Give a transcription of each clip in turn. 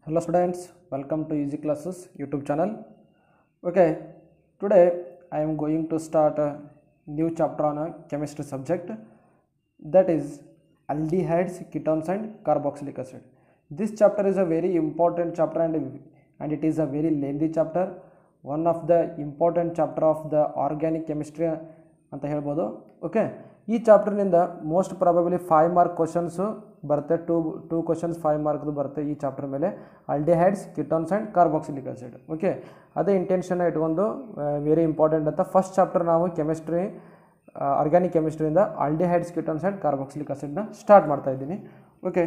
Hello students, welcome to Easy Classes YouTube channel. Okay, today I am going to start a new chapter on a chemistry subject, that is aldehydes, ketones and carboxylic acid. This chapter is a very important chapter and it is a very lengthy chapter, one of the important chapter of the organic chemistry ಅಂತ ಹೇಳ್ಬೋದು. Okay, ಈ ಚಾಪ್ಟರ್ನಿಂದ most probably 5 mark questions ಬರುತ್ತೆ. Two questions 5 ಮಾರ್ಕ್ದು ಬರುತ್ತೆ ಈ chapter ಮೇಲೆ, aldehydes, ketones and carboxylic acid. Okay, ಅದೇ ಇಂಟೆನ್ಷನ್ ಇಟ್ಕೊಂಡು ವೆರಿ ಇಂಪಾರ್ಟೆಂಟ್ ಅಂತ ಫಸ್ಟ್ ಚಾಪ್ಟರ್ ನಾವು ಕೆಮಿಸ್ಟ್ರಿ ಆರ್ಗ್ಯಾನಿಕ್ ಕೆಮಿಸ್ಟ್ರಿಯಿಂದ ಆಲ್ಡಿಹೈಡ್ಸ್, ಕಿಟೋನ್ಸ್ ಆ್ಯಂಡ್ ಕಾರ್ಬಾಕ್ಸಿಲಿಕ್ ಆಸಿಡ್ನ ಸ್ಟಾರ್ಟ್ ಮಾಡ್ತಾ ಇದ್ದೀನಿ. Okay,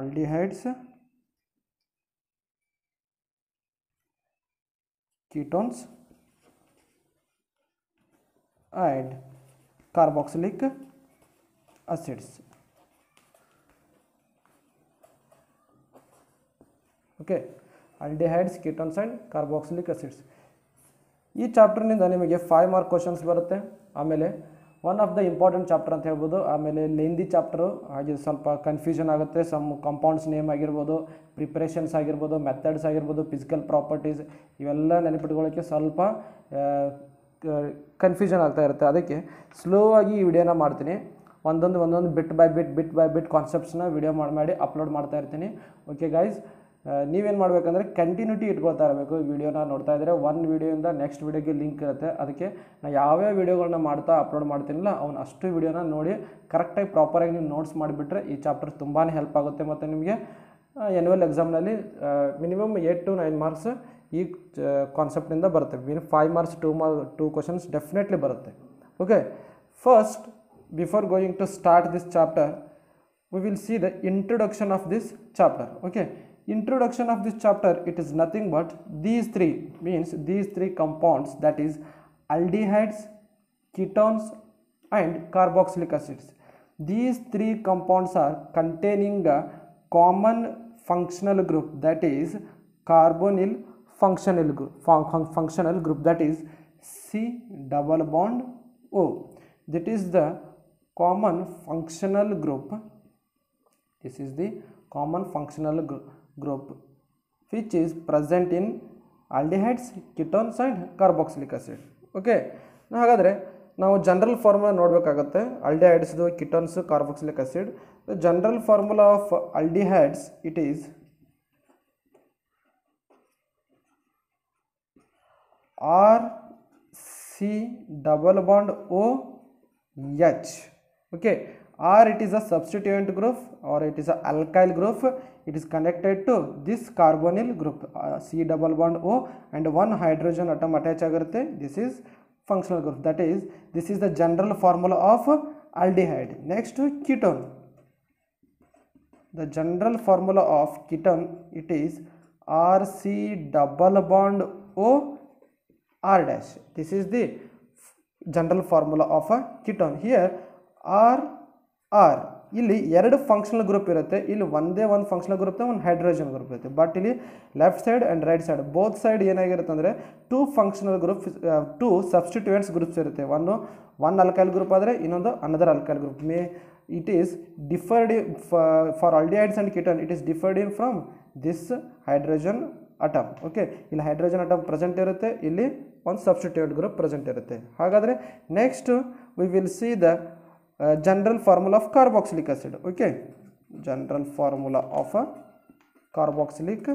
aldehydes, ketones and carboxylic acids. Okay, aldehydes, ketones and carboxylic acids. ಈ ಚಾಪ್ಟರ್ನಿಂದ ನಿಮಗೆ 5 ಮಾರ್ಕ್ ಕ್ವಶನ್ಸ್ ಬರುತ್ತೆ. ಆಮೇಲೆ one of the important chapter ಅಂತ ಹೇಳ್ಬೋದು. ಆಮೇಲೆ ಲೆಂದಿ ಚಾಪ್ಟರು, ಹಾಗೆ ಸ್ವಲ್ಪ ಕನ್ಫ್ಯೂಷನ್ ಆಗುತ್ತೆ. ಸಮ್ ಕಾಂಪೌಂಡ್ಸ್ ನೇಮ್ ಆಗಿರ್ಬೋದು, ಪ್ರಿಪ್ರೇಷನ್ಸ್ ಆಗಿರ್ಬೋದು, ಮೆಥಡ್ಸ್ ಆಗಿರ್ಬೋದು, ಫಿಸಿಕಲ್ ಪ್ರಾಪರ್ಟೀಸ್, ಇವೆಲ್ಲ ನೆನಪಿಟ್ಕೊಳ್ಳೋಕ್ಕೆ ಸ್ವಲ್ಪ ಕನ್ಫ್ಯೂಷನ್ ಆಗ್ತಾ ಇರುತ್ತೆ. ಅದಕ್ಕೆ ಸ್ಲೋ ಆಗಿ ಈ ವಿಡಿಯೋನ ಮಾಡ್ತೀನಿ. ಒಂದೊಂದು ಬಿಟ್ ಬೈ ಬಿಟ್ ಕಾನ್ಸೆಪ್ಟ್ಸ್ನ ವಿಡಿಯೋ ಮಾಡಿ ಅಪ್ಲೋಡ್ ಮಾಡ್ತಾ ಇರ್ತೀನಿ. ಓಕೆ ಗೈಸ್, ನೀವೇನು ಮಾಡಬೇಕಂದ್ರೆ ಕಂಟಿನ್ಯೂಟಿ ಇಟ್ಕೊಳ್ತಾ ಇರಬೇಕು. ವಿಡಿಯೋನ ನೋಡ್ತಾ ಇದ್ದರೆ ಒಂದು ವಿಡಿಯೋಯಿಂದ ನೆಕ್ಸ್ಟ್ ವಿಡಿಯೋಗೆ ಲಿಂಕ್ ಇರುತ್ತೆ. ಅದಕ್ಕೆ ನಾನು ಯಾವ್ಯಾವ ವಿಡಿಯೋಗಳನ್ನ ಮಾಡ್ತಾ ಅಪ್ಲೋಡ್ ಮಾಡ್ತೀನಿಲ್ಲ ಅವನು ಅಷ್ಟು ವಿಡಿಯೋನ ನೋಡಿ ಕರೆಕ್ಟಾಗಿ ಪ್ರಾಪರಾಗಿ ನೀವು ನೋಟ್ಸ್ ಮಾಡಿಬಿಟ್ರೆ ಈ ಚಾಪ್ಟರ್ ತುಂಬಾ ಹೆಲ್ಪ್ ಆಗುತ್ತೆ. ಮತ್ತು ನಿಮಗೆ ಆ್ಯನ್ಯುವಲ್ ಎಕ್ಸಾಮ್ನಲ್ಲಿ ಮಿನಿಮಮ್ 8 to 9 ಮಾರ್ಕ್ಸ್ ಈ ಕಾನ್ಸೆಪ್ಟಿಂದ ಬರುತ್ತೆ. 5 ಮಾರ್ಕ್ಸ್ 2 ಕ್ವಶನ್ಸ್ ಡೆಫಿನೆಟ್ಲಿ ಬರುತ್ತೆ. Okay, first before going to start this chapter we will see the introduction of this chapter. Okay, introduction of this chapter, it is nothing but these three compounds, that is aldehydes, ketones and carboxylic acids. These three compounds are containing a common functional group, that is carbonyl functional group, that is C double bond O. That is the common functional group. This is the common functional group which is present in aldehydes, ketones and carboxylic acid. Okay, ಹಾಗಾದರೆ ನಾವು general formula ನೋಡಬೇಕಾಗುತ್ತೆ. ಆಲ್ಡಿಹೈಡ್ಸ್ದು, ketones, carboxylic acid. The general formula of aldehydes, it is RC double bond OH. Okay, or it is a substituent group or it is a alkyl group. It is connected to this carbonyl group, C double bond O, and one hydrogen atom attach agirutte. This is functional group. That is, this is the general formula of aldehyde. Next, ketone. The general formula of ketone, it is RC double bond O R dash. This is the general formula of a ketone. Here R ಇಲ್ಲಿ 2 functional group ಇರುತ್ತೆ. ಇಲ್ಲಿ ಒಂದೇ ಒಂದು functional group, ಒಂದು hydrogen group ಇರುತ್ತೆ. But ಇಲ್ಲಿ left side and right side both side ಏನಾಗಿರುತ್ತೆ ಅಂದರೆ 2 ಫಂಕ್ಷನಲ್ ಗ್ರೂಪ್, 2 ಸಬ್ಸ್ಟಿಟ್ಯೂಯೆಂಟ್ಸ್ ಗ್ರೂಪ್ಸ್ ಇರುತ್ತೆ. ಒನ್ ಅಲ್ಕೈಲ್ ಗ್ರೂಪ್ ಆದರೆ ಇನ್ನೊಂದು another alkyl group. It is differed for aldehydes and ketone, it is differed in from this hydrogen atom. Okay, ಇಲ್ಲಿ hydrogen atom present ಇರುತ್ತೆ, ಇಲ್ಲಿ ಒಂದು substituent group present ಇರುತ್ತೆ. ಹಾಗಾದರೆ next we will see the general formula of carboxylic acid. Okay, general formula of a carboxylic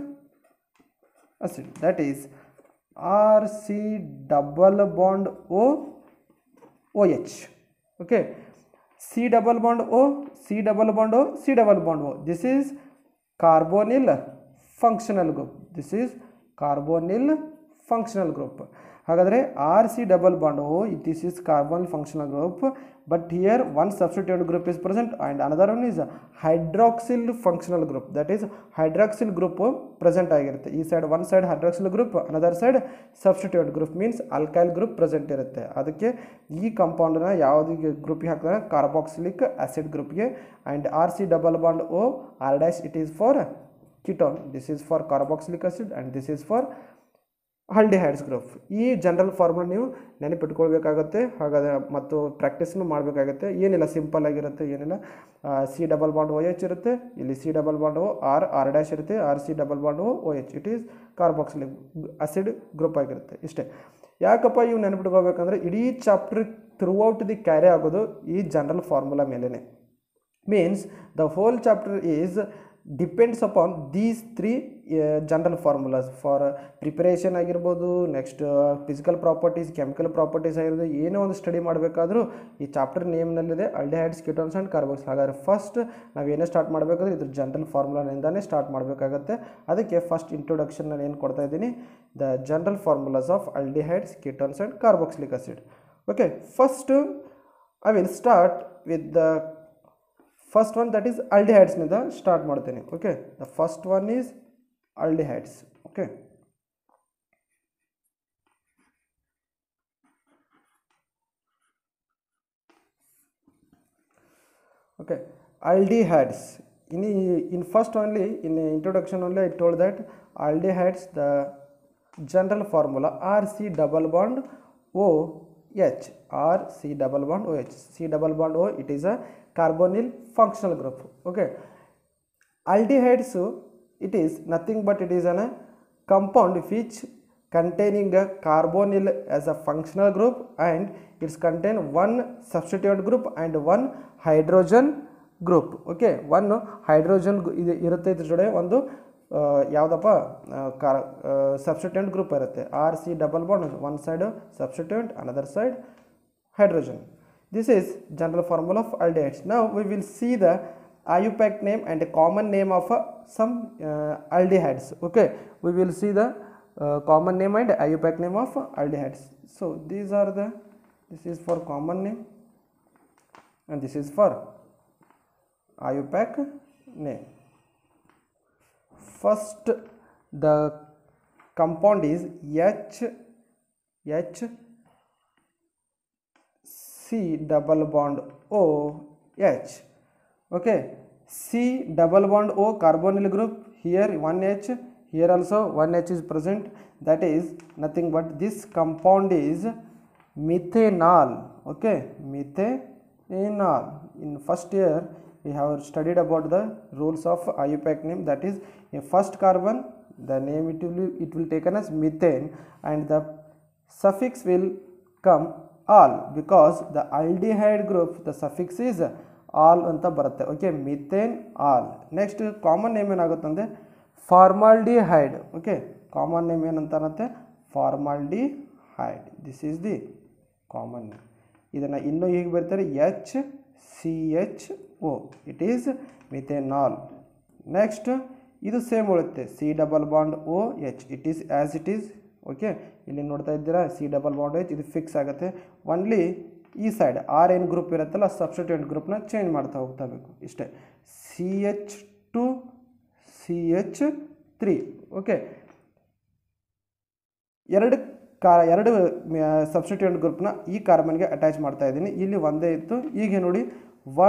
acid, that is RC double bond OH. Okay, C double bond O, C double bond O, C double bond O. This is carbonyl functional group. This is carbonyl functional group. ಹಾಗಾದರೆ RC double bond O, this is carbonyl functional group, but here one substituent group is present and another one is hydroxyl functional group. That is hydroxyl group present ಆಗಿರುತ್ತೆ. ಈ side one side hydroxyl group, another side substituent group, means alkyl group present ಇರುತ್ತೆ. ಅದಕ್ಕೆ ಈ ಕಾಂಪೌಂಡನ್ನ ಯಾವುದೇ ಗ್ರೂಪಿಗೆ ಹಾಕಿದ್ರೆ carboxylic acid ಗ್ರೂಪ್ಗೆ. And RC double bond O R dash, it is for ketone. This is for carboxylic acid and this is for aldehydes group. ಈ general formula ನೀವು ನೆನಪಿಟ್ಕೊಳ್ಬೇಕಾಗತ್ತೆ, ಹಾಗಾದರೆ ಮತ್ತು ಪ್ರಾಕ್ಟೀಸ್ನು ಮಾಡಬೇಕಾಗತ್ತೆ. ಏನಿಲ್ಲ, ಸಿಂಪಲ್ ಆಗಿರುತ್ತೆ, ಏನಿಲ್ಲ. C double bond O H ಇರುತ್ತೆ, ಇಲ್ಲಿ C double bond O R dash ಇರುತ್ತೆ, R C double bond O H, it is carboxylic acid group ಆಗಿರುತ್ತೆ. ಇಷ್ಟೇ. ಯಾಕಪ್ಪ ಇವು ನೆನಪಿಟ್ಕೊಳ್ಬೇಕಂದ್ರೆ ಇಡೀ ಚಾಪ್ಟರ್ ಥ್ರೂಔಟ್ ದಿ ಕ್ಯಾರಿ ಆಗೋದು ಈ ಜನರಲ್ ಫಾರ್ಮುಲಾ ಮೇಲೇ. Means the whole chapter is depends upon these 3 general formulas for preparation ಆಗಿರ್ಬೋದು, next physical properties, chemical properties ಆಗಿರ್ಬೋದು, ಏನೇ ಒಂದು ಸ್ಟಡಿ ಮಾಡಬೇಕಾದ್ರೂ ಈ ಚಾಪ್ಟರ್ ನೇಮ್ನಲ್ಲಿದೆ ಆಲ್ಡಿಹೈಡ್ಸ್, ಕೀಟೋನ್ಸ್ ಆ್ಯಂಡ್ ಕಾರ್ಬಾಕ್ಸ್. ಹಾಗಾದರೆ ಫಸ್ಟ್ ನಾವೇನೇ ಸ್ಟಾರ್ಟ್ ಮಾಡಬೇಕಾದ್ರೆ ಇದ್ರ ಜನರಲ್ ಫಾರ್ಮುಲಾನಿಂದಾನೇ ಸ್ಟಾರ್ಟ್ ಮಾಡಬೇಕಾಗತ್ತೆ. ಅದಕ್ಕೆ ಫಸ್ಟ್ ಇಂಟ್ರೊಡಕ್ಷನ್ ನಾನು ಏನು ಕೊಡ್ತಾ ಇದ್ದೀನಿ, the general formulas of aldehydes, ketones and carboxylic acid. Okay, first I will start with the first one, that is ಆಲ್ಡಿಹೈಡ್ಸ್ನಿಂದ ಸ್ಟಾರ್ಟ್ ಮಾಡ್ತೇನೆ. Okay, the first one is aldehydes. Okay, okay, aldehydes. In first only, in introduction only, I told that aldehydes, the general formula RC double bond OH, RC double bond OH, C double bond O, it is a carbonyl functional group. Okay, aldehydes, it is nothing but it is a compound which containing a carbonyl as a functional group, and it's contain one substituent group and one hydrogen group. Okay, one hydrogen irutte idr jode ಒಂದು ಯಾವುದಪ್ಪ substituent group ಇರುತ್ತೆ. R C double bond, one side substituent, another side hydrogen. This is general formula of aldehydes. Now we will see the IUPAC name and a common name of some aldehydes. Okay, we will see the common name and IUPAC name of aldehydes. So these are the, this is for common name and this is for IUPAC name. First, the compound is C double bond OH. Okay, C double bond O carbonyl group, here 1H, here also 1H is present, that is nothing but this compound is methanol. Okay, methanol. In first year we have studied about the rules of IUPAC name, that is a first carbon, the name it will taken as methane, and the suffix will come all, because the aldehyde group the suffix is all anta barutte. Okay, methane all. Next common name enagutte andre formaldehyde. Okay, common name enantaranತೆ formaldehyde. This is the common name. ಇದನ್ನ ಇನ್ನು ಹೀಗೆ ಬರ್ತಾರೆ HCHO, it is methanol. Next ಇದು same ಉಳಿಯುತ್ತೆ C double bond OH, it is as it is. Okay, ಇಲ್ಲಿ ನೋಡ್ತಾ ಇದ್ದೀರಾ C double bond OH, ಇದು ಫಿಕ್ಸ್ ಆಗುತ್ತೆ. ಒನ್ಲಿ ಈ ಸೈಡ್ ಆರ್ ಏನು ಗ್ರೂಪ್ ಇರುತ್ತಲ್ಲ ಸಬ್ಸ್ಟಿಟ್ಯೂಯೆಂಟ್ ಗ್ರೂಪ್ನ ಚೇಂಜ್ ಮಾಡ್ತಾ ಹೋಗ್ತಾ ಬೇಕು, ಇಷ್ಟೇ. CH2 CH3. ಓಕೆ, ಎರಡು ಸಬ್ಸ್ಟಿಟ್ಯೂಯೆಂಟ್ ಗ್ರೂಪ್ನ ಈ ಕಾರ್ಬನ್ಗೆ ಅಟ್ಯಾಚ್ ಮಾಡ್ತಾ ಇದ್ದೀನಿ. ಇಲ್ಲಿ ಒಂದೇ ಇತ್ತು, ಈಗ ನೋಡಿ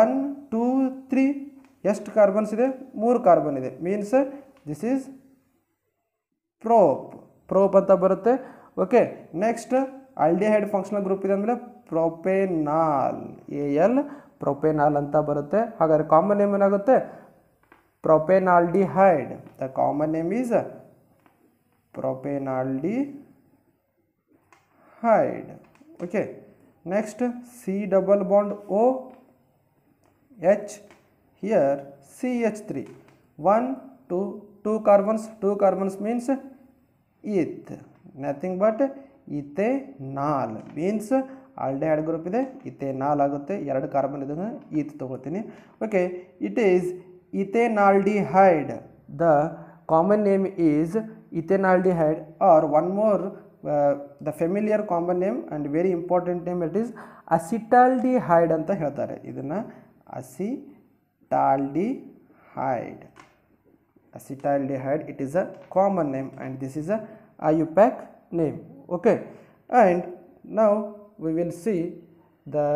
1 2 3 ಎಷ್ಟು ಕಾರ್ಬನ್ಸ್ ಇದೆ? 3 ಕಾರ್ಬನ್ ಇದೆ. ಮೀನ್ಸ್ ದಿಸ್ ಈಸ್ ಪ್ರೋಪ್ ಅಂತ ಬರುತ್ತೆ. Okay, next aldehyde functional group ಇದೆ ಅಂದರೆ ಪ್ರೊಪೆನಾಲ್, AL ಪ್ರೊಪೆನಾಲ್ ಅಂತ ಬರುತ್ತೆ. ಹಾಗಾದರೆ ಕಾಮನ್ ನೇಮ್ ಏನಾಗುತ್ತೆ? Propionaldehyde. The common name is propionaldehyde. Okay, next C double bond OH, here CH3, 1 2 carbons, 2 carbons means eth, nothing but ethanol, means aldehyde group ಇದೆ, ethanol ಆಗುತ್ತೆ. 2 carbon ಇದೆ, ಈತ್ ತಗೋತೀನಿ. Okay, it is ethanaldehyde. The common name is ethanaldehyde, or one more the familiar common name and very important name it is acetaldehyde ಅಂತ ಹೇಳ್ತಾರೆ. ಇದನ್ನು acetaldehyde. Acetaldehyde, it is a common name and this is a IUPAC name. Okay, and now we will see the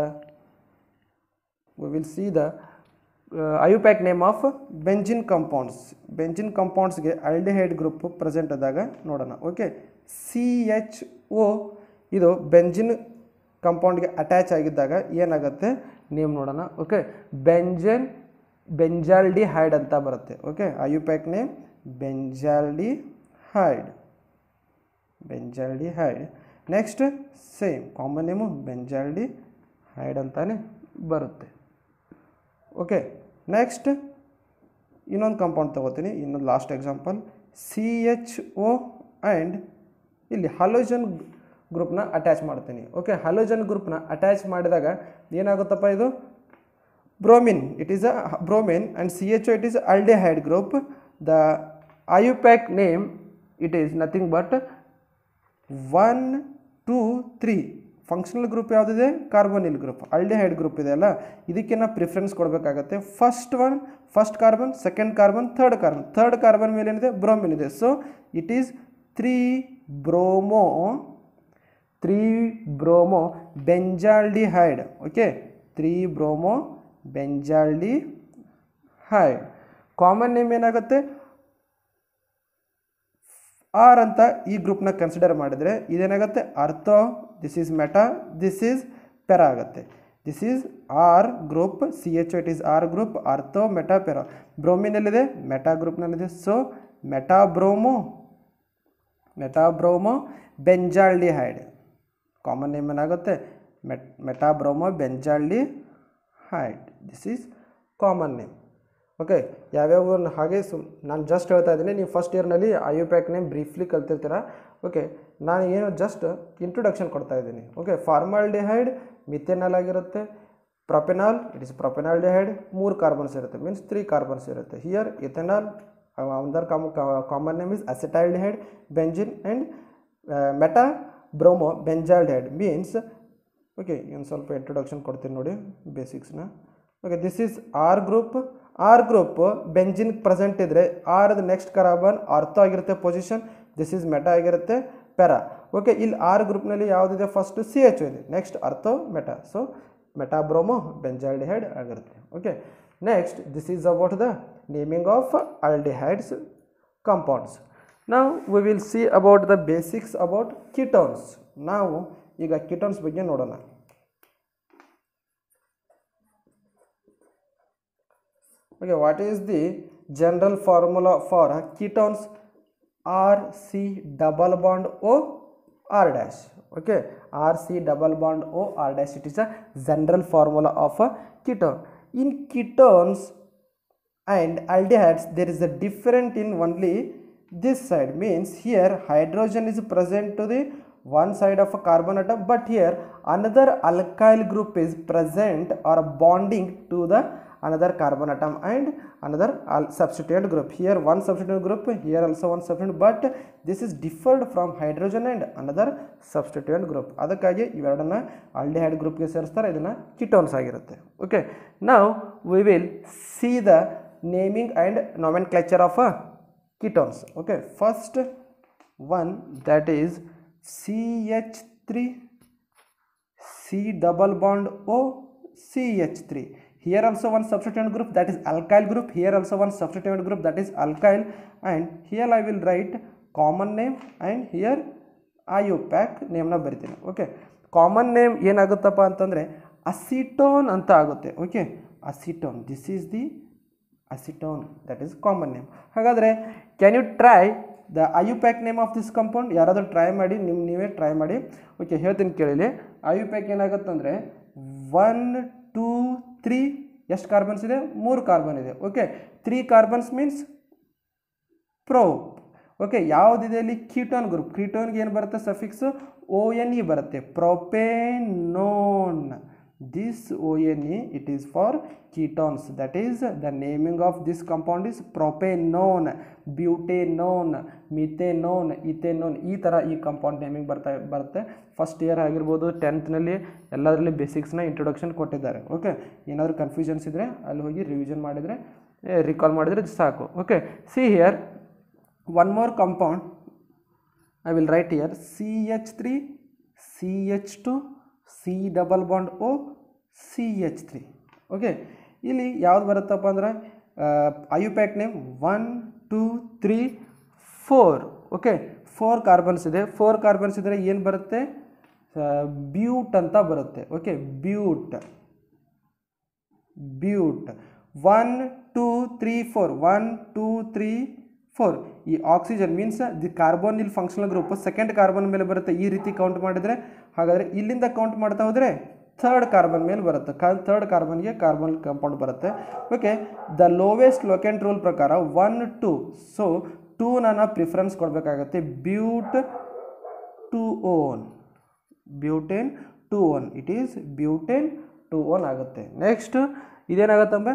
IUPAC name of benzene compounds. Benzene compounds ge aldehyde group present adaga nodana. Okay, CHO ಇದು benzene ಕಂಪೌಂಡ್ಗೆ attach ಆಗಿದ್ದಾಗ ಏನಾಗುತ್ತೆ name ನೋಡೋಣ. Okay, benzaldehyde ಅಂತ ಬರುತ್ತೆ. Okay, IUPAC name benzaldehyde. Next same common name benzaldehyde ಅಂತಾನೆ ಬರುತ್ತೆ. Okay, next ಇನ್ನೊಂದು ಕಾಂಪೌಂಡ್ ತಗೋತೀನಿ, ಇನ್ನೊಂದು ಲಾಸ್ಟ್ ಎಕ್ಸಾಂಪಲ್. CHO ಆ್ಯಂಡ್ ಇಲ್ಲಿ ಹಲೋಜನ್ ಗ್ರೂಪ್ನ ಅಟ್ಯಾಚ್ ಮಾಡ್ತೀನಿ. ಓಕೆ, ಹಲೋಜನ್ ಗ್ರೂಪ್ನ ಅಟ್ಯಾಚ್ ಮಾಡಿದಾಗ ಏನಾಗುತ್ತಪ್ಪ, ಇದು bromine. It is a bromine and CHO it is aldehyde group. The IUPAC name it is nothing but 1, 2, 3. Functional group ಯಾವುದಿದೆ? ಕಾರ್ಬೊನಿಲ್ ಗ್ರೂಪ್. ಆಲ್ಡಿಹೈಡ್ ಗ್ರೂಪ್ ಇದೆ ಅಲ್ಲ, ಇದಕ್ಕೆ ನಾವು ಪ್ರಿಫರೆನ್ಸ್ ಕೊಡಬೇಕಾಗತ್ತೆ. First carbon, second carbon, third carbon ಮೇಲೆ ಏನಿದೆ? ಬ್ರೋಮಿನ್ ಇದೆ. So it is 3-bromo benzaldehyde. Okay, 3-bromo benzaldehyde. Common name ಏನಾಗುತ್ತೆ? ಆರ್ ಅಂತ ಈ ಗ್ರೂಪ್ನ ಕನ್ಸಿಡರ್ ಮಾಡಿದರೆ ಇದೇನಾಗುತ್ತೆ? Ortho, this is meta, this is para ಆಗುತ್ತೆ. This is R group, CHO it is R group, ortho, meta, para. ಬ್ರೋಮಿನಲ್ಲಿದೆ, meta ಗ್ರೂಪ್ನಲ್ಲಿದೆ. So meta bromo benzaldehyde. Common name ಏನಾಗುತ್ತೆ? Meta bromo benzaldehyde. This is common name. Okay, ಯಾವ್ಯಾವ ಹಾಗೆ ನಾನು just ಹೇಳ್ತಾ ಇದ್ದೀನಿ. ನೀವು ಫಸ್ಟ್ ಇಯರ್ನಲ್ಲಿ IUPAC ನೇಮ್ ಬ್ರೀಫ್ಲಿ ಕಲ್ತಿರ್ತೀರ. ಓಕೆ, ನಾನು ಏನು ಜಸ್ಟ್ ಇಂಟ್ರೊಡಕ್ಷನ್ ಕೊಡ್ತಾ ಇದ್ದೀನಿ. ಓಕೆ, ಫಾರ್ಮಾಲ್ಡಿಹೈಡ್ ಮಿಥೆನಾಲ್ ಆಗಿರುತ್ತೆ. Propanal it is propionaldehyde, 3 carbons ಇರುತ್ತೆ, ಮೀನ್ಸ್ 3 ಕಾರ್ಬನ್ಸ್ ಇರುತ್ತೆ. Here ethanal, other common name is acetaldehyde, benzene and meta bromo benzaldehyde means. Okay, ಒಂದು ಸ್ವಲ್ಪ ಇಂಟ್ರೊಡಕ್ಷನ್ ಕೊಡ್ತೀನಿ ನೋಡಿ ಬೇಸಿಕ್ಸ್ನ. Okay, this is R group benzene present ಇದ್ದರೆ ಆರ್ದು ನೆಕ್ಸ್ಟ್ ಕಾರ್ಬನ್ ಅರ್ಥೋ ಆಗಿರುತ್ತೆ ಪೊಸಿಷನ್. ದಿಸ್ ಈಸ್ ಮೆಟಾ ಆಗಿರುತ್ತೆ, ಪೆರಾ. ಓಕೆ, ಇಲ್ಲಿ ಆರ್ ಗ್ರೂಪ್ನಲ್ಲಿ ಯಾವುದಿದೆ? ಫಸ್ಟ್ CHO ಇದೆ, next ortho, meta. So meta bromo benzaldehyde ಆಗಿರುತ್ತೆ. Okay, next this is about the naming of aldehydes compounds. ನಾವು we will see about the basics about ketones. ನಾವು ಈಗ ketones ಬಗ್ಗೆ ನೋಡೋಣ. Okay, what is the general formula for ketones? RC double bond O R dash. Okay, RC double bond O R dash. It is a general formula of a ketone. In ketones and aldehydes, there is a different in only this side. Means here hydrogen is present to the one side of a carbon atom, but here another alkyl group is present or bonding to the another carbon atom and another substituent group. Here one substituent group, here also one substituent, but this is differed from hydrogen and another substituent group. ಅದಕ್ಕಾಗಿ ಇವೆರಡನ್ನ aldehyde ಗ್ರೂಪ್ಗೆ ಸೇರಿಸ್ತಾರೆ, ಇದನ್ನ ketones ಆಗಿರುತ್ತೆ. Okay, ನಾವು we will see the naming and nomenclature of ketones. Okay, first one, that is CH3, C double bond O, CH3. Here also one substituent group, that is alkyl group. Here also one substituent group, that is alkyl. And here I will write common name and here IUPAC name na ಬರಿತೀನಿ. Okay, common name ಏನಾಗುತ್ತಪ್ಪ ಅಂತಂದರೆ acetone ಅಂತ ಆಗುತ್ತೆ. Okay, acetone, this is the acetone, that is common name. ಹಾಗಾದರೆ can you try the IUPAC name of this compound? ಯಾರಾದರೂ try ಮಾಡಿ, ನೀವೇ try ಮಾಡಿ. ಓಕೆ, ಹೇಳ್ತೀನಿ ಕೇಳಿ. IUPAC ಏನಾಗುತ್ತಂದರೆ 1, 2, 3 ಎಷ್ಟು ಕಾರ್ಬನ್ಸ್ ಇದೆ? 3 ಕಾರ್ಬನ್ ಇದೆ. Okay, 3 carbons means prop. Okay, ಯಾವುದಿದೆ ಇಲ್ಲಿ? Ketone group. ಕೀಟೋನ್ಗೆ ಏನು ಬರುತ್ತೆ? ಸಫಿಕ್ಸ್ ONE ಬರುತ್ತೆ, propanone. This ONE it is for ketones. That is the naming of this compound is propanone, butanone, methanone, ethanone. ಈ ಥರ ಈ ಕಂಪೌಂಡ್ ನೇಮಿಂಗ್ ಬರುತ್ತೆ. ಫಸ್ಟ್ ಇಯರ್ ಆಗಿರ್ಬೋದು, 10th ಎಲ್ಲದರಲ್ಲಿ ಬೇಸಿಕ್ಸ್ನ ಇಂಟ್ರೊಡಕ್ಷನ್ ಕೊಟ್ಟಿದ್ದಾರೆ. ಓಕೆ, ಏನಾದರೂ ಕನ್ಫ್ಯೂಷನ್ಸ್ ಇದ್ದರೆ ಅಲ್ಲಿ ಹೋಗಿ ರಿವಿಷನ್ ಮಾಡಿದರೆ, ರಿಕಾಲ್ ಮಾಡಿದರೆ ಸಾಕು. Okay, see here one more compound I will write here CH3, CH2, C double bond O, CH3. Okay, ಇಲ್ಲಿ ಯಾವ್ದು ಬರುತ್ತಪ್ಪ ಅಂದರೆ IUPAC ನೇಮ್ 1, 2, 3, 4. ಓಕೆ, 4 ಕಾರ್ಬನ್ಸ್ ಇದೆ. 4 ಕಾರ್ಬನ್ಸ್ ಇದ್ದರೆ ಏನು ಬರುತ್ತೆ, ಬ್ಯೂಟ್ ಅಂತ ಬರುತ್ತೆ. ಓಕೆ, ಬ್ಯೂಟ್ 1 2 3 4 1 2 3 4. ಈ ಆಕ್ಸಿಜನ್ ಮೀನ್ಸ್ ದಿ ಕಾರ್ಬನ್ ಇಲ್ಲಿ ಫಂಕ್ಷನಲ್ ಗ್ರೂಪ್ ಸೆಕೆಂಡ್ ಕಾರ್ಬನ್ ಮೇಲೆ ಬರುತ್ತೆ. ಈ ರೀತಿ ಕೌಂಟ್ ಮಾಡಿದರೆ, ಹಾಗಾದರೆ ಇಲ್ಲಿಂದ ಕೌಂಟ್ ಮಾಡ್ತಾ ಹೋದರೆ ಥರ್ಡ್ ಕಾರ್ಬನ್ ಮೇಲೆ ಬರುತ್ತೆ. ಥರ್ಡ್ ಕಾರ್ಬನ್ಗೆ ಕಾರ್ಬನ್ ಕಾಂಪೌಂಡ್ ಬರುತ್ತೆ. ಓಕೆ, ದ ಲೋವೆಸ್ಟ್ ಲೊಕೆಂಟ್ ರೂಲ್ ಪ್ರಕಾರ 1 2, ಸೊ 2 ನಾನು ಪ್ರಿಫರೆನ್ಸ್ ಕೊಡಬೇಕಾಗತ್ತೆ. ಬ್ಯೂಟೇನ್ 2 ಇಟ್ ಈಸ್ ಬ್ಯೂಟೇನ್ 2 ಆಗುತ್ತೆ. ನೆಕ್ಸ್ಟ್ ಇದೇನಾಗುತ್ತಂಬ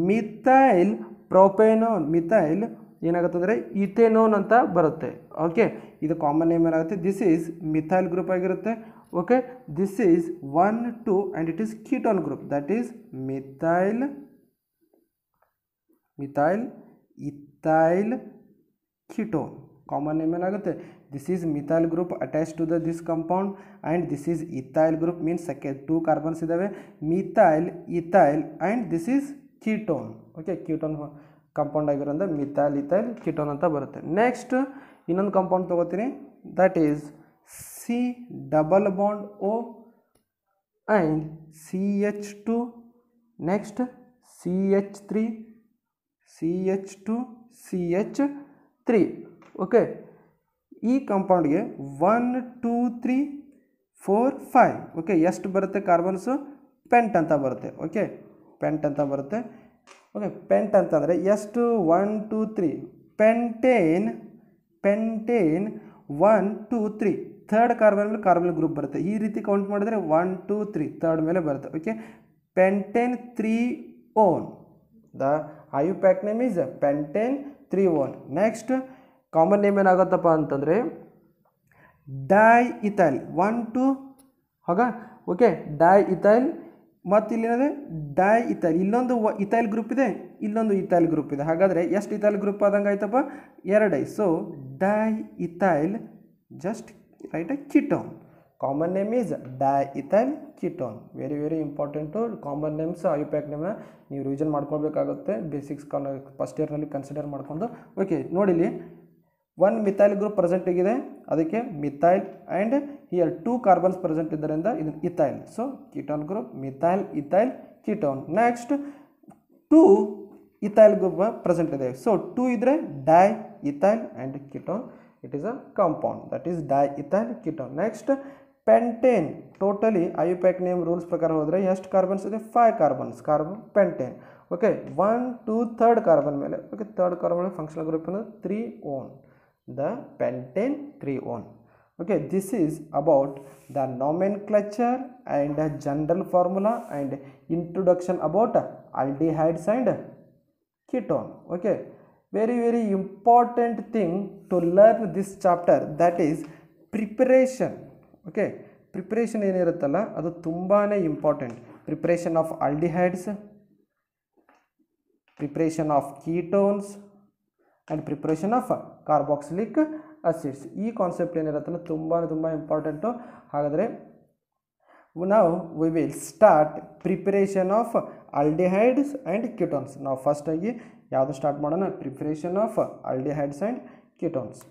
ಮಿಥೈಲ್ ಪ್ರೊಪೆನೋನ್. ಮಿಥೈಲ್ ಏನಾಗುತ್ತೆ ಅಂದರೆ ಇಥೆನೋನ್ ಅಂತ ಬರುತ್ತೆ. ಓಕೆ, ಇದು ಕಾಮನ್ ನೇಮ್ ಏನಾಗುತ್ತೆ, ದಿಸ್ ಈಸ್ ಮಿಥೈಲ್ ಗ್ರೂಪ್ ಆಗಿರುತ್ತೆ. Okay, this is 1 2 and it is ketone group, that is methyl ethyl ketone. Common name ಏನಾಗುತ್ತೆ, this is methyl group attach to this compound and this is ethyl group means second 2 carbons ಇದ್ದಾವೆ, methyl ethyl and this is ketone. Okay, ketone compound ಆಗಿರೋದ್ರಿಂದ methyl ethyl ketone ಅಂತ ಬರುತ್ತೆ. Next ಇನ್ನೊಂದು compound ತೊಗೋತೀನಿ, that is C double bond O and CH2, next CH3 CH2 CH3. Okay, ಈ ಕಂಪೌಂಡ್ಗೆ 1 2 3 4 5. Okay, ಎಷ್ಟು ಬರುತ್ತೆ ಕಾರ್ಬನ್ಸು, ಪೆಂಟ್ ಅಂತ ಬರುತ್ತೆ. ಓಕೆ, ಪೆಂಟ್ ಅಂತ ಬರುತ್ತೆ. ಓಕೆ, ಪೆಂಟ್ ಅಂತಂದರೆ ಎಷ್ಟು, 1 2 3 ಪೆಂಟೇನ್ 1 2 3 ಥರ್ಡ್ ಕಾರ್ಬನ್ ಮೇಲೆ ಕಾರ್ಬನ್ ಗ್ರೂಪ್ ಬರುತ್ತೆ. ಈ ರೀತಿ ಕೌಂಟ್ ಮಾಡಿದರೆ 1 2 3 ಥರ್ಡ್ ಮೇಲೆ ಬರುತ್ತೆ. Okay, pentane 3 the IUPAC name is pentane 3 next common name ಏನಾಗುತ್ತಪ್ಪ ಅಂತಂದರೆ ಡೈ ಇಥೈಲ್ 1 2 ಹೋಗಾ. ಓಕೆ, ಡೈ ಇಥೈಲ್ ಮತ್ತು ಇಲ್ಲೇನಿದೆ ಡೈ ಇಥೈಲ್, ಇಲ್ಲೊಂದು ಇಥೈಲ್ ಗ್ರೂಪ್ ಇದೆ, ಇಲ್ಲೊಂದು ಇಥೈಲ್ ಗ್ರೂಪ್ ಇದೆ. ಹಾಗಾದರೆ ಎಷ್ಟು ಇಥೈಲ್ ಗ್ರೂಪ್ ಆದಂಗೆ ಆಯ್ತಪ್ಪ, 2. So diethyl just write a ketone. Common name is diethyl ketone. Very very important. Common names IUPAC ನೇಮ್ನ ನೀವು ರಿವಿಷನ್ ಮಾಡ್ಕೊಳ್ಬೇಕಾಗುತ್ತೆ. ಬೇಸಿಕ್ಸ್ ಫಸ್ಟ್ ಇಯರ್ನಲ್ಲಿ ಕನ್ಸಿಡರ್ ಮಾಡ್ಕೊಂಡು. ಓಕೆ, ನೋಡಿಲಿ 1 ಮಿಥೈಲ್ ಗ್ರೂಪ್ ಪ್ರೆಸೆಂಟ್ ಆಗಿದೆ, ಅದಕ್ಕೆ methyl and here 2 carbons present ಇದ್ದರಿಂದ ಇದು ethyl. So ketone group methyl ethyl ketone. Next 2 ethyl group present ಇದೆ. ಸೊ 2 ಇದ್ದರೆ diethyl and ketone, it is a compound, that is diethyl ketone. Next pentane, totally IUPAC name rules ಪ್ರಕಾರ ಹೋದರೆ ಎಷ್ಟು carbons ಇದೆ, 5 carbons pentane. Okay, 1 2 third carbon ಮೇಲೆ. Okay, third carbon functional group ಅಂದರೆ 3 the pentane 3 Okay, this is about the nomenclature and the general formula and introduction about aldehydes and ketone. Okay, very very important thing to learn this chapter, that is preparation. Okay, preparation ಏನಿರುತ್ತಲ್ಲ ಅದು ತುಂಬಾನೇ important. Preparation of aldehydes, preparation of ketones and preparation of carboxylic acids. ಈ concept ಏನಿರುತ್ತಲ್ಲ ತುಂಬ important. ಹಾಗಾದರೆ ನಾವು we will start preparation of aldehydes and ketones. ನಾವು ಫಸ್ಟಾಗಿ ಯಾವುದು ಸ್ಟಾರ್ಟ್ ಮಾಡೋಣ, preparation of aldehydes and ketones.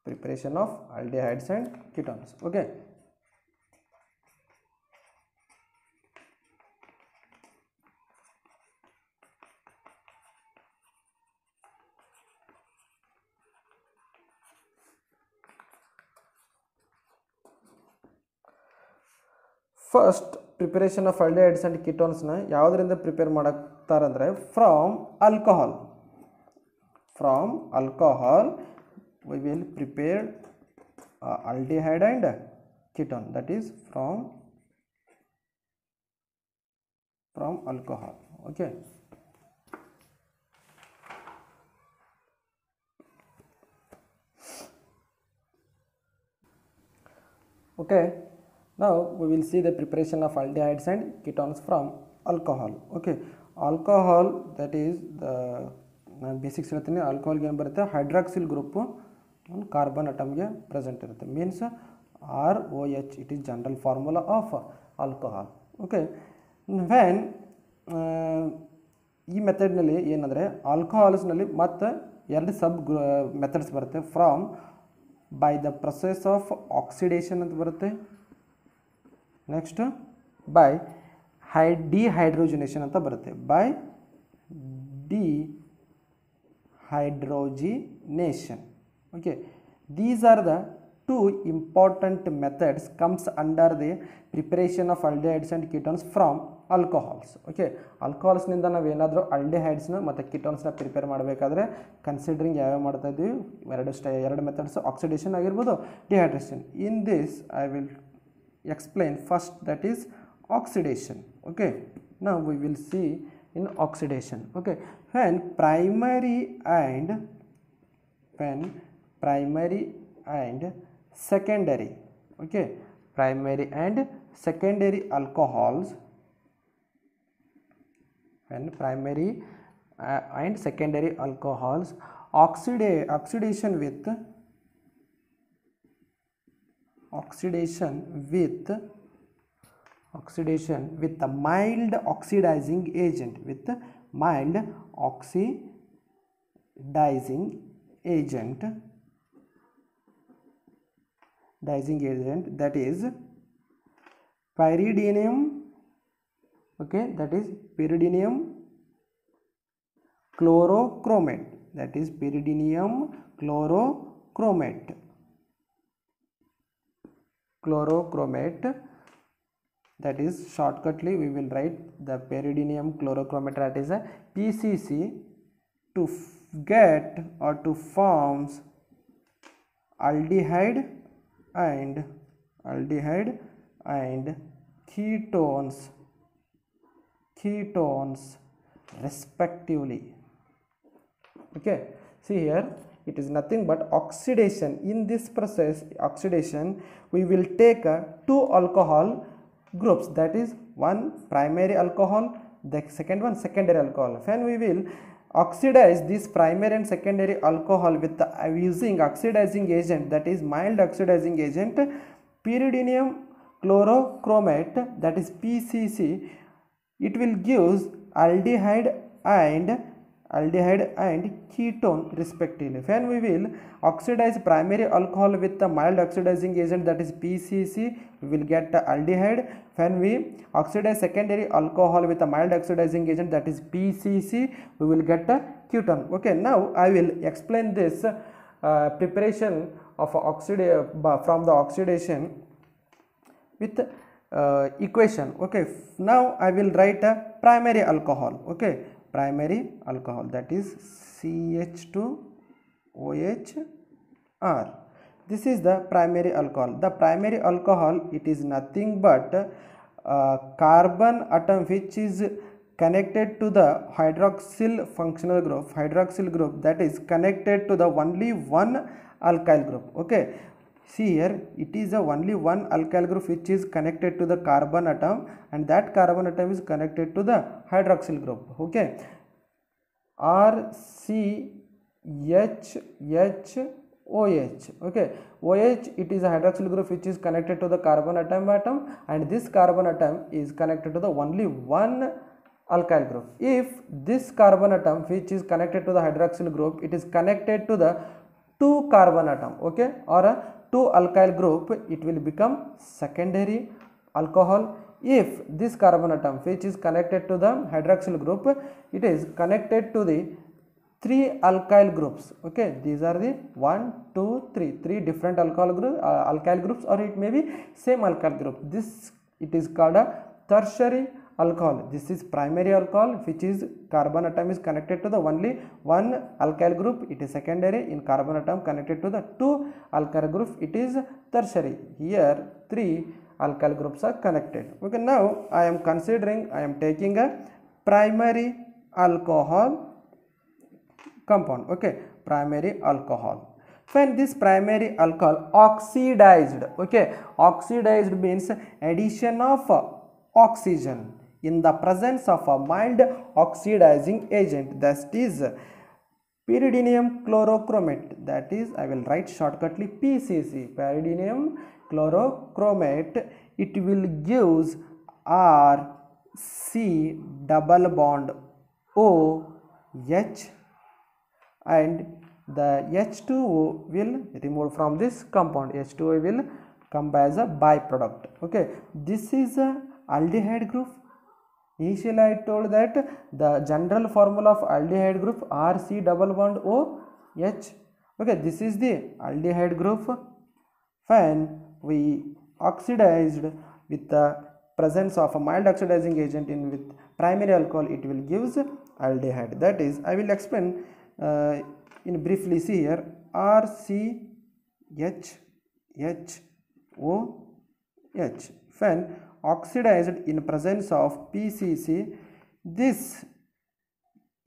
Preparation of aldehydes and ketones. Okay, first preparation of aldehydes and ಕೀಟೋನ್ಸ್ನ ಯಾವುದರಿಂದ ಪ್ರಿಪೇರ್ ಮಾಡ್ತಾರಂದರೆ from alcohol. We will prepare aldehyde and ketone, that is from alcohol. Okay, now we will see the preparation of aldehydes and ketones from alcohol. Okay, alcohol, that is the basics ಹೇಳ್ತೀನಿ. ಆಲ್ಕೋಹಾಲ್ಗೆ ಏನು ಬರುತ್ತೆ, hydroxyl group ಒಂದು carbon ಅಟಮ್ಗೆ present ಇರುತ್ತೆ. Means ROH, it is general formula of alcohol. Okay, when ಈ ಮೆಥಡ್ನಲ್ಲಿ ಏನಂದರೆ ಆಲ್ಕೋಹಾಲ್ಸ್ನಲ್ಲಿ ಮತ್ತು ಎರಡು ಸಬ್ ಮೆಥಡ್ಸ್ ಬರುತ್ತೆ. From by the process of oxidation ಅಂತ ಬರುತ್ತೆ. ನೆಕ್ಸ್ಟ್ ಬೈ ಡಿಹೈಡ್ರೋಜಿನೇಷನ್ ಅಂತ ಬರುತ್ತೆ. By dehydrogenation. Okay, these are the two important methods comes under the preparation of aldehydes and ketones from alcohols. Okay, ಆಲ್ಕೋಹಾಲ್ಸ್ನಿಂದ ನಾವು ಏನಾದರೂ ಆಲ್ಡಿಹೈಡ್ಸ್ನ ಮತ್ತು ಕಿಟೋನ್ಸ್ನ prepare ಮಾಡಬೇಕಾದ್ರೆ ಕನ್ಸಿಡರಿಂಗ್ ಯಾವ್ಯಾವ ಮಾಡ್ತಾ ಇದ್ದೀವಿ, ಎರಡು ಮೆಥಡ್ಸ್, ಆಕ್ಸಿಡೇಷನ್ ಆಗಿರ್ಬೋದು, dehydration. In this I will explain first, that is oxidation. Okay, now we will see in oxidation. Okay, when primary and secondary, okay, primary and secondary alcohols, when primary and secondary alcohols oxidation with the mild oxidizing agent, that is pyridinium. Okay, that is pyridinium chlorochromate, that is pyridinium chlorochromate, that is shortcutly we will write the pyridinium chlorochromate, that is a PCC, to get or to forms aldehyde and ketones respectively. Okay, see here, it is nothing but oxidation. In this process oxidation we will take two alcohol groups, that is one primary alcohol, the second one secondary alcohol. When we will oxidize this primary and secondary alcohol with using oxidizing agent, that is mild oxidizing agent, pyridinium chlorochromate, that is PCC, it will give aldehyde and ketone respectively. When we will oxidize primary alcohol with the mild oxidizing agent, that is PCC, we will get the aldehyde. When we oxidize secondary alcohol with a mild oxidizing agent, that is PCC, we will get the ketone. Okay, now I will explain this preparation of from the oxidation with equation. Okay, now I will write a primary alcohol. Okay, primary alcohol, that is CH2OHR. This is the primary alcohol. The primary alcohol, it is nothing but carbon atom which is connected to the hydroxyl functional group, that is connected to the only one alkyl group. Okay, see here, it is a only one alkyl group which is connected to the carbon atom, and that carbon atom is connected to the hydroxyl group. Okay, RCHHOH. Okay, OH, it is a hydroxyl group which is connected to the carbon atom, and this carbon atom is connected to the only one alkyl group. If this carbon atom which is connected to the hydroxyl group, it is connected to the two carbon atom, okay, or a two alkyl group, it will become secondary alcohol. If this carbon atom which is connected to the hydroxyl group, it is connected to the three alkyl groups. Okay, these are the 1, 2, 3 different alkyl groups, or it may be same alkyl group. This, it is called a tertiary alcohol. This is primary alcohol which is carbon atom is connected to the only one alkyl group, it is secondary. In carbon atom connected to the two alkyl group, it is tertiary. Here three alkyl groups are connected. Okay, now I am taking a primary alcohol compound. Okay, primary alcohol. When this primary alcohol oxidized, okay, oxidized means addition of oxygen in the presence of a mild oxidizing agent, that is pyridinium chlorochromate, that is I will write shortcutly PCC, pyridinium chlorochromate, it will gives RC double bond OH, and the H2O will remove from this compound. H2O will come by as a byproduct. Okay, this is a aldehyde group. Initially I told that the general formula of aldehyde group RC double bond OH. Okay, this is the aldehyde group. When we oxidized with the presence of a mild oxidizing agent in with primary alcohol, it will gives aldehyde. That is, I will explain in briefly. See here, RCH HOH. When oxidized in presence of PCC, this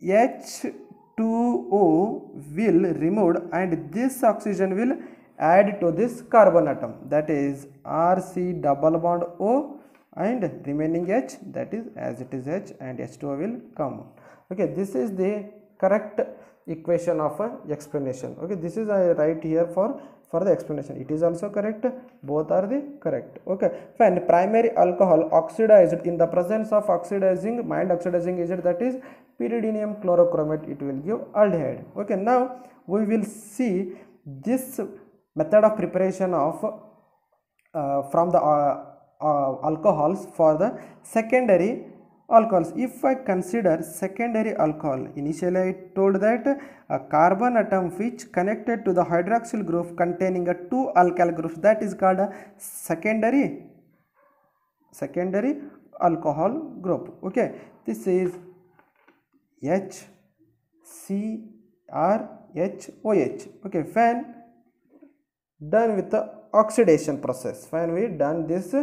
H2O will removed and this oxygen will add to this carbon atom, that is RC double bond O, and remaining H, that is as it is H, and H2O will come. Okay, this is the correct equation of explanation. Okay, this is I write here for the explanation. It is also correct, both are the correct. Okay, when primary alcohol oxidized in the presence of oxidizing mild oxidizing agent, that is pyridinium chlorochromate, it will give aldehyde. Okay, now we will see this method of preparation of from the alcohols for the secondary alcohols. If I consider secondary alcohol, initially I told that a carbon atom which connected to the hydroxyl group containing a two alkyl groups, that is called a secondary alcohol group. Okay, this is HCrHOH. Okay, when done with the oxidation process, when we done this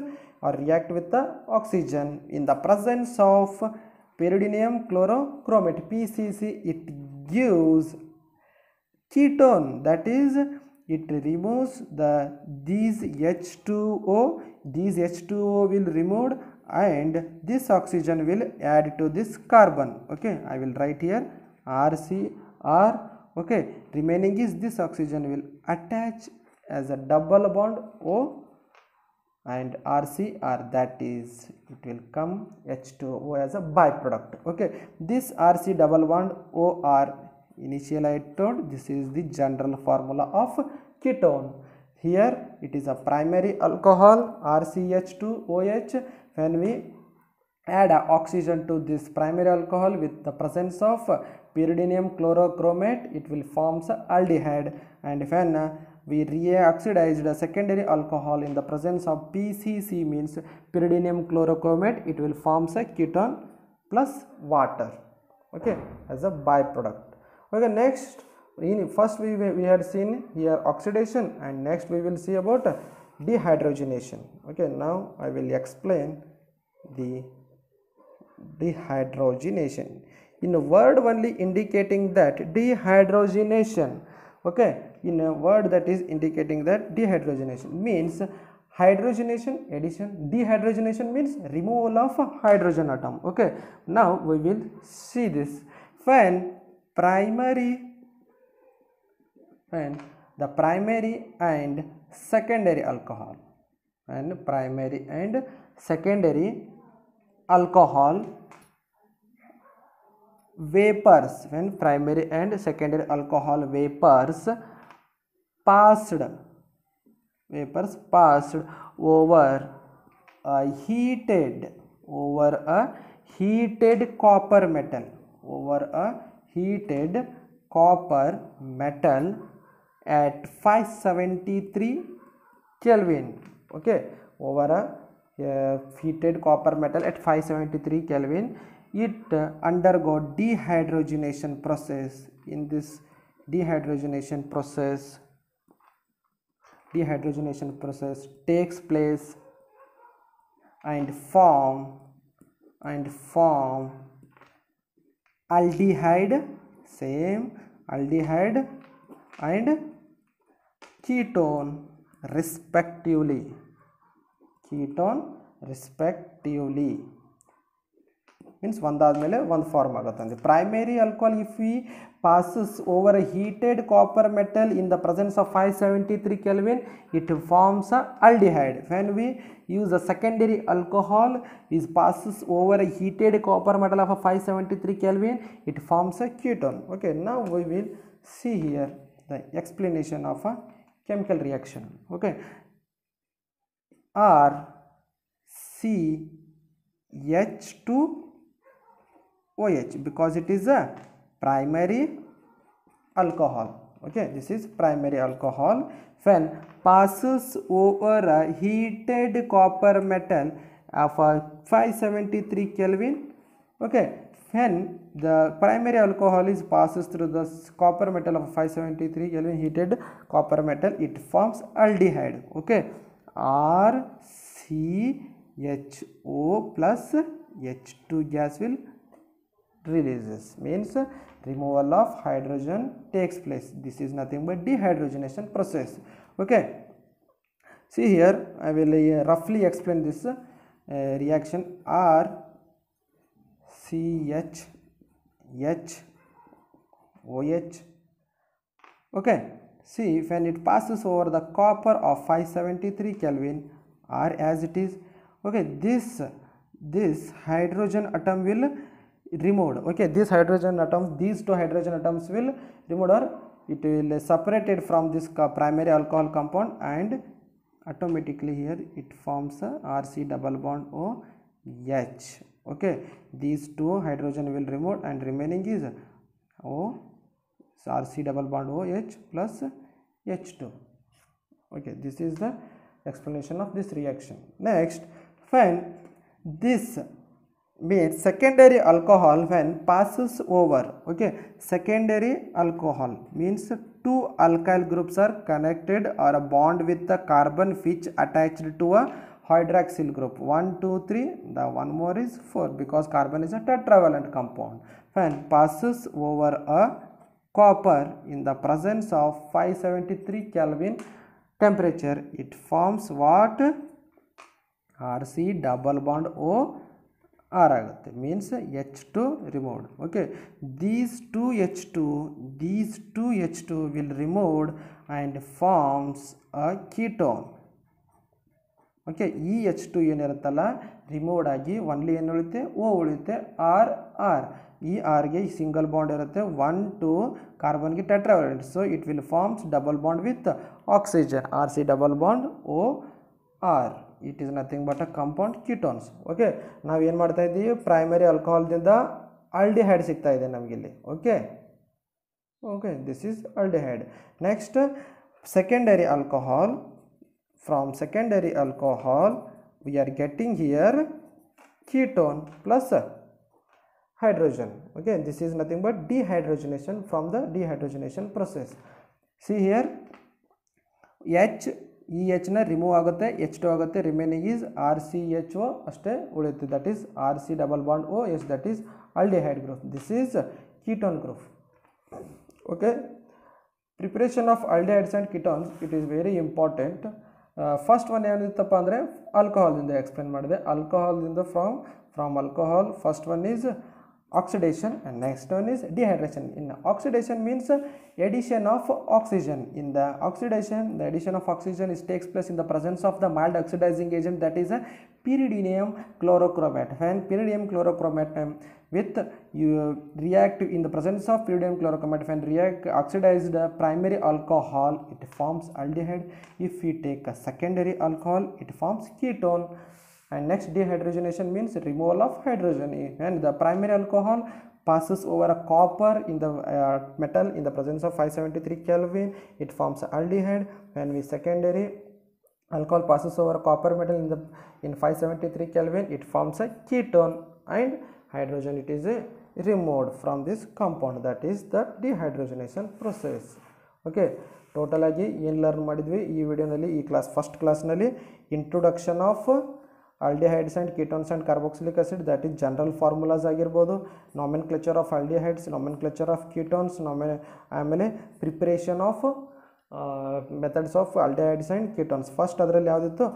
or react with the oxygen in the presence of pyridinium chlorochromate PCC, it gives ketone, that is it removes these H2O, will removed and this oxygen will add to this carbon. Okay, I will write here RCr. Okay, remaining is this oxygen will attach as a double bond O and RCr, that is it will come H2O as a byproduct. Okay, this RC double bond OR, initially I told this is the general formula of ketone. Here it is a primary alcohol RCH2OH. When we add oxygen to this primary alcohol with the presence of pyridinium chlorochromate, it will form aldehyde, and when we reoxidized a secondary alcohol in the presence of PCC, means pyridinium chlorochromate, it will form a ketone plus water. Okay, as a byproduct. Okay, next first we had seen here oxidation, and next we will see about dehydrogenation. Okay, now I will explain the dehydrogenation in a word only indicating that dehydrogenation. Okay, in a word that is indicating that dehydrogenation means hydrogenation addition, dehydrogenation means removal of a hydrogen atom. Okay, now we will see this. When the primary and secondary alcohol, and primary and secondary alcohol vapors, when primary and secondary alcohol vapors passed over a heated copper metal at 573 Kelvin. Okay, over a heated copper metal at 573 Kelvin, it undergo dehydrogenation process. In this dehydrogenation process takes place and form aldehyde, same aldehyde and ketone respectively. Means ಒಂದಾದಮೇಲೆ ಒಂದು form ಆಗುತ್ತೆ ಅಂದರೆ primary alcohol if we passes over a heated copper metal in the presence of 573 Kelvin, it forms a aldehyde. When we use a secondary alcohol is passes over a heated copper metal of a 573 Kelvin, it forms a ketone. Okay, now we will see here the explanation of a chemical reaction. Okay, R C H2OH because it is a primary alcohol. Okay, this is primary alcohol. When passes over a heated copper metal of a 573 Kelvin, okay, when the primary alcohol is passes through the copper metal of 573 Kelvin heated copper metal, it forms aldehyde. Okay, RCHO plus H2 gas will releases, means removal of hydrogen takes place. This is nothing but dehydrogenation process. Okay, see here I will roughly explain this reaction. RCHOH. okay, see when it passes over the copper of 573 Kelvin R as it is, okay, this hydrogen atom will removed. Okay, these two hydrogen atoms will removed, or it will separated from this primary alcohol compound, and automatically here it forms a RC double bond OH. Okay, these two hydrogen will removed and remaining is RC double bond OH plus H2. Okay, this is the explanation of this reaction. Next, when this means secondary alcohol when passes over, okay, secondary alcohol means two alkyl groups are connected or a bond with the carbon which attached to a hydroxyl group 1 2 3, the one more is 4 because carbon is a tetravalent compound. When passes over a copper in the presence of 573 Kelvin temperature, it forms what? RC double bond O R ಆಗುತ್ತೆ, means H2 removed. Okay, these two H2 will removed and forms a ketone. Okay, ಈ H2 ಏನಿರುತ್ತಲ್ಲ removed ಆಗಿ only ಏನು ಉಳಿಯುತ್ತೆ? O ಉಳಿಯುತ್ತೆ, R. ಈ R ಗೆ single bond ಇರುತ್ತೆ, 1 2 ಕಾರ್ಬನ್ಗೆ tetravalent, so it will forms double bond with oxygen, RC double bond OR. It is nothing but a compound ketones. Okay, ನಾವು ಏನು ಮಾಡ್ತಾ ಇದ್ದೀವಿ? ಪ್ರೈಮರಿ ಆಲ್ಕೋಹಾಲ್ದಿಂದ ಆಲ್ಡಿಹೈಡ್ ಸಿಗ್ತಾ ಇದೆ ನಮಗಿಲ್ಲಿ. Okay, this is aldehyde. Next secondary alcohol. From secondary alcohol we are getting here ketone plus hydrogen. Okay, this is nothing but dehydrogenation from the dehydrogenation process. See here, H na remove ಆಗುತ್ತೆ, H2 ಆಗುತ್ತೆ, remaining is RCHO ಅಷ್ಟೇ ಉಳಿಯುತ್ತೆ, that is RC double bond OH, that is aldehyde group. This is ketone group. Okay, preparation of aldehydes and ketones, it is very important. First one ಏನಿತ್ತಪ್ಪ ಅಂದರೆ ಆಲ್ಕೋಹಾಲ್ದಿಂದ explain ಮಾಡಿದೆ. ಆಲ್ಕೋಹಾಲ್ದಿಂದ from alcohol first one is oxidation and next one is dehydration. In oxidation means addition of oxygen. In the oxidation, the addition of oxygen takes place in the presence of the mild oxidizing agent, that is a pyridinium chlorochromate. When pyridinium chlorochromate with you react in the presence of pyridinium chlorochromate, when react oxidized primary alcohol, it forms aldehyde. If we take a secondary alcohol, it forms ketone. And next, dehydrogenation means removal of hydrogen. When the primary alcohol passes over a copper in the metal in the presence of 573 Kelvin, it forms aldehyde. When we secondary alcohol passes over a copper metal in 573 Kelvin, it forms a ketone, and hydrogen it is removed from this compound, that is the dehydrogenation process. Okay, total agi ಏನು learn ಮಾಡಿದ್ವಿ ಈ ವಿಡಿಯೋನಲ್ಲಿ, ಈ first ಕ್ಲಾಸ್ನಲ್ಲಿ introduction of aldehydes and ketones and carboxylic acid, that is general formulas ಆಗಿರ್ಬೋದು, nomenclature of aldehydes, nomenclature of ketones, ಆಮೇಲೆ preparation of methods of aldehydes and ketones. First ಅದರಲ್ಲಿ ಯಾವುದಿತ್ತು?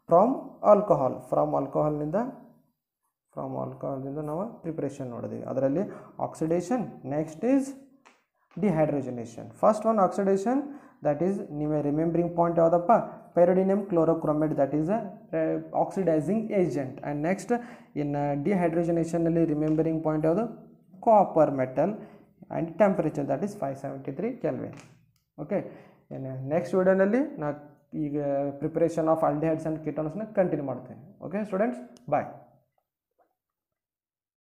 From ಆಲ್ಕೋಹಾಲ್ನಿಂದ from ಆಲ್ಕೋಹಾಲ್ದಿಂದ ನಾವು ಪ್ರಿಪ್ರೇಷನ್ ನೋಡಿದ್ವಿ. ಅದರಲ್ಲಿ oxidation, next is dehydrogenation. First one oxidation, that is ನೀವೇ remembering point ಯಾವುದಪ್ಪ, pyridinium chlorochromate, that is oxidising agent. And next in ಡಿಹೈಡ್ರೋಜನೇಷನ್ನಲ್ಲಿ remembering point ಯಾವುದು, copper metal and temperature that is 573 kelvin. Okay, next ವಿಡಿಯೋನಲ್ಲಿ ನಾ ಈಗ preparation of aldehydes and ಕೀಟೋನ್ಸ್ನ continue ಮಾಡ್ತೇನೆ. Okay students, ಬಾಯ್.